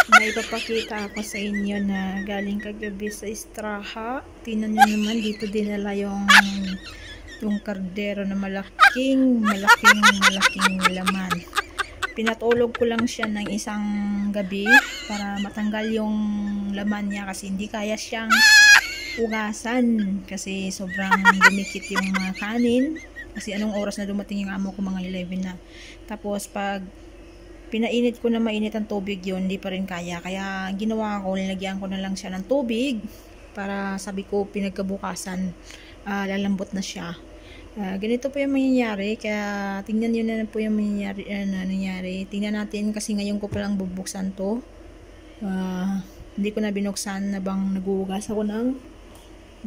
May ipapakita ako sa inyo na galing kagabi sa Istraha. Tingnan nyo naman, dito dinala yung kardero na malaking laman. Pinatulog ko lang siya ng isang gabi para matanggal yung laman niya kasi hindi kaya siyang hugasan kasi sobrang dumikit yung mga kanin. Kasi anong oras na dumating yung amo ko, mga 11 na. Tapos pag pinainit ko na mainit ang tubig yun, hindi pa rin kaya. Kaya ginawa ko, nilagyan ko na lang siya ng tubig para sabi ko pinagkabukasan lalambot na siya. Ganito po yung mangyayari. Kaya tingnan nyo na po yung nangyayari. Tingnan natin kasi ngayon ko palang bubuksan to. Hindi ko na binuksan na bang nagugas ako ng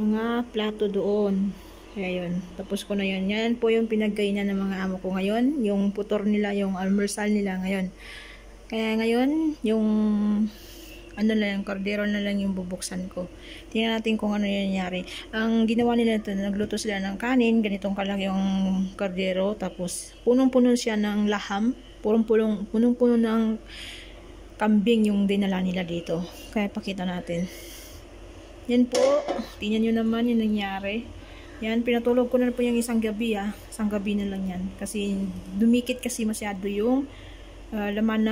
mga plato doon. Kaya yun, tapos ko na yun. Yan po yung pinagkainan ng mga amo ko ngayon. Yung putor nila, yung almursal nila ngayon. Kaya ngayon, yung ano lang, yung kordero na lang yung bubuksan ko. Tingnan natin kung ano yung nangyari. Ang ginawa nila ito, nagluto sila ng kanin, ganitong kalaki yung kordero. Tapos, punong-puno siya ng laham. Punong-puno ng kambing yung dinala nila dito. Kaya pakita natin. Yan po, tingnan nyo naman yung nangyari. Yan, pinatulog ko na po yung isang gabi Isang gabi na lang yan. Kasi dumikit kasi masyado yung laman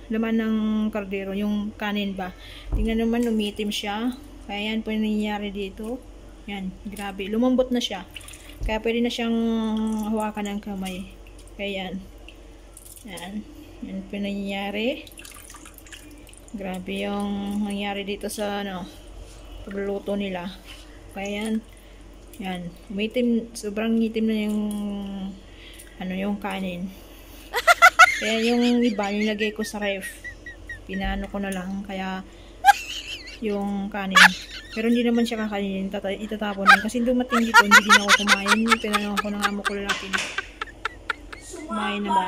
ng kardero, yung kanin ba. Tingnan naman, umitim siya. Kaya yan po yung nangyayari dito. Yan, grabe. Lumambot na siya. Kaya pwede na siyang hawakan ng kamay. Kaya yan. Yan. Yan po yung nangyayari. Grabe yung nangyayari dito sa pagluluto nila. Kaya yan. Yan, umitim, sobrang ngitim na yung kanin. Kaya yung iba, nilagay ko sa ref. Pinaano ko na lang, kaya yung kanin. Pero hindi naman siya kakainin, itatapon din. Kasi dumating dito, hindi din ako kumain. Pinano ko ng amo ko lalaki. Kumain na ba?